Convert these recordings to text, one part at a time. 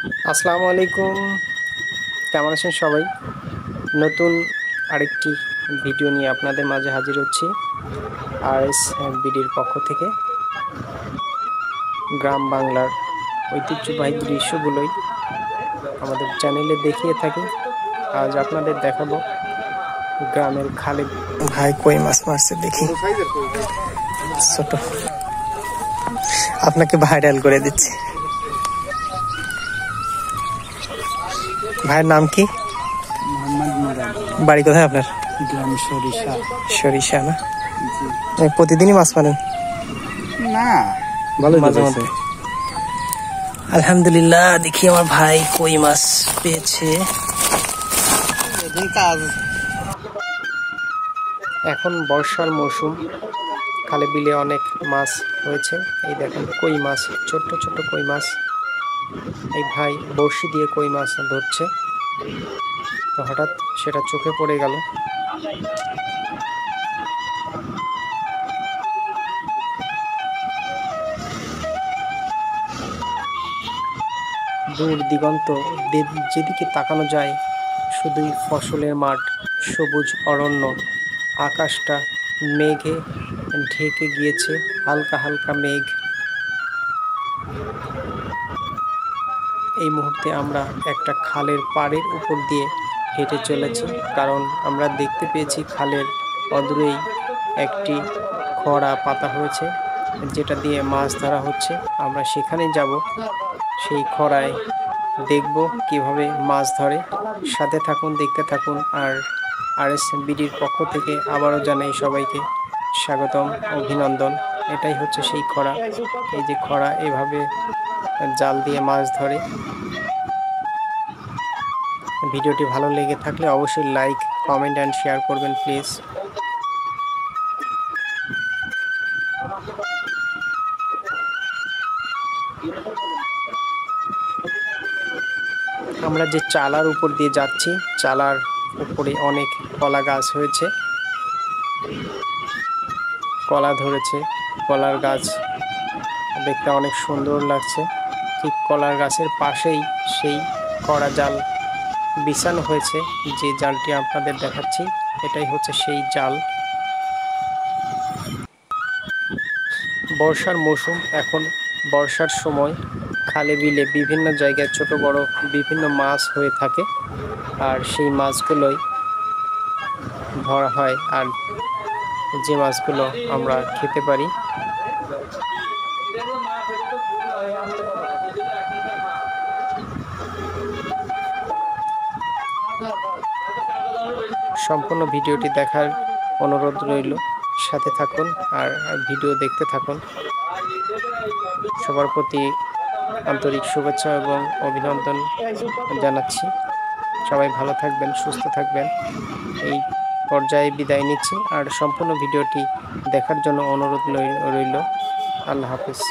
আসসালামু আলাইকুম। কেমন আছেন সবাই? নতুন আরেকটি ভিডিও নিয়ে আপনাদের মাঝে হাজির হচ্ছি। আরএস বিডির পক্ষ থেকে গ্রাম বাংলার ঐতিহ্যবাহী দৃশ্যগুলোই আমাদের চ্যানেলে দেখিয়ে থাকি। আজ আপনাদের দেখাবো গ্রামের খালে ভাই কই মাছ মারছে, দেখি ছোট, আপনাকে ভাইরাল করে দিচ্ছি। ভাইয়ের নাম কি? বাড়ি কোথায় আপনার? সরিষা না? প্রতিদিনই মাছ মারেন? না, মাঝে মধ্যে। আলহামদুলিল্লাহ, দেখি আমার ভাই কই মাছ পেয়েছে। এখন বর্ষার মৌসুম, খালে বিলে অনেক মাছ হয়েছে। এই দেখেন কই মাছ, ছোট্ট ছোট্ট কই মাছ। এই ভাই বড়শি দিয়ে কই মাছ ধরছে, তো হঠাৎ সেটা চোখে পড়ে গেল। দূর দিগন্ত যেদিকে তাকানো যায় শুধুই ফসলের মাঠ, সবুজ অরণ্য। আকাশটা মেঘে ঢেকে গিয়েছে, হালকা হালকা মেঘ। এই মুহূর্তে আমরা একটা খালের পাড়ের উপর দিয়ে হেঁটে চলেছি, কারণ আমরা দেখতে পেয়েছি খালের অদূরেই একটি খড়া পাতা হয়েছে, যেটা দিয়ে মাছ ধরা হচ্ছে। আমরা সেখানেই যাব, সেই খড়ায় দেখব কিভাবে মাছ ধরে। সাথে থাকুন, দেখতে থাকুন। আর আরএস বিডির পক্ষ থেকে আবারও জানাই সবাইকে স্বাগতম, অভিনন্দন। এটাই হচ্ছে সেই খড়া। এই যে খড়া, এভাবে জাল দিয়ে মাছ ধরে। ভিডিওটি ভালো লেগে থাকলে অবশ্যই লাইক, কমেন্ট অ্যান্ড শেয়ার করবেন প্লিজ। আমরা যে চালার উপর দিয়ে যাচ্ছি, চালার উপরে অনেক কলা গাছ হয়েছে, কলা ধরেছে। কলার গাছ দেখতে অনেক সুন্দর লাগছে। ঠিক কলার গাছের পাশেই সেই কড়া জাল বিছানো হয়েছে। যে জালটি আপনাদের দেখাচ্ছি, এটাই হচ্ছে সেই জাল। বর্ষার মৌসুম, এখন বর্ষার সময় খালে বিলে বিভিন্ন জায়গায় ছোট বড় বিভিন্ন মাছ হয়ে থাকে, আর সেই মাছগুলোই ধরা হয়, আর যে মাছগুলো আমরা খেতে পারি। সম্পূর্ণ ভিডিওটি দেখার অনুরোধ রইল। সাথে থাকুন আর ভিডিও দেখতে থাকুন। সবার প্রতি আন্তরিক শুভেচ্ছা এবং অভিনন্দন জানাচ্ছি। সবাই ভালো থাকবেন, সুস্থ থাকবেন। এই পর্যায়ে বিদায় নিচ্ছি, আর সম্পূর্ণ ভিডিওটি দেখার জন্য অনুরোধ রইল। আল্লাহ হাফিজ।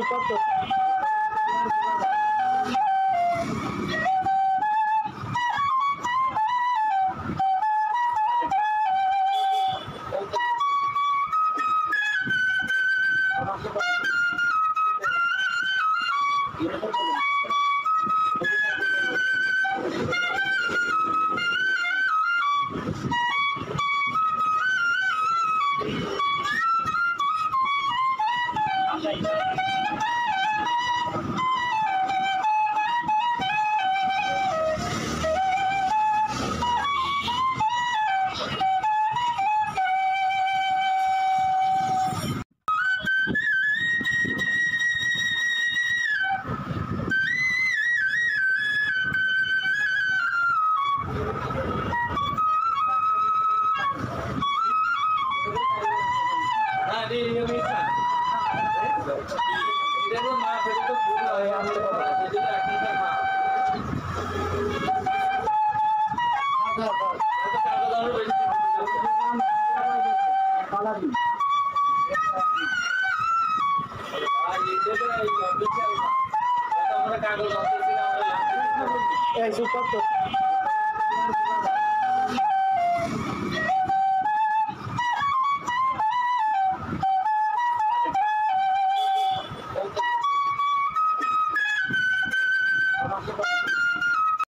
কাগজ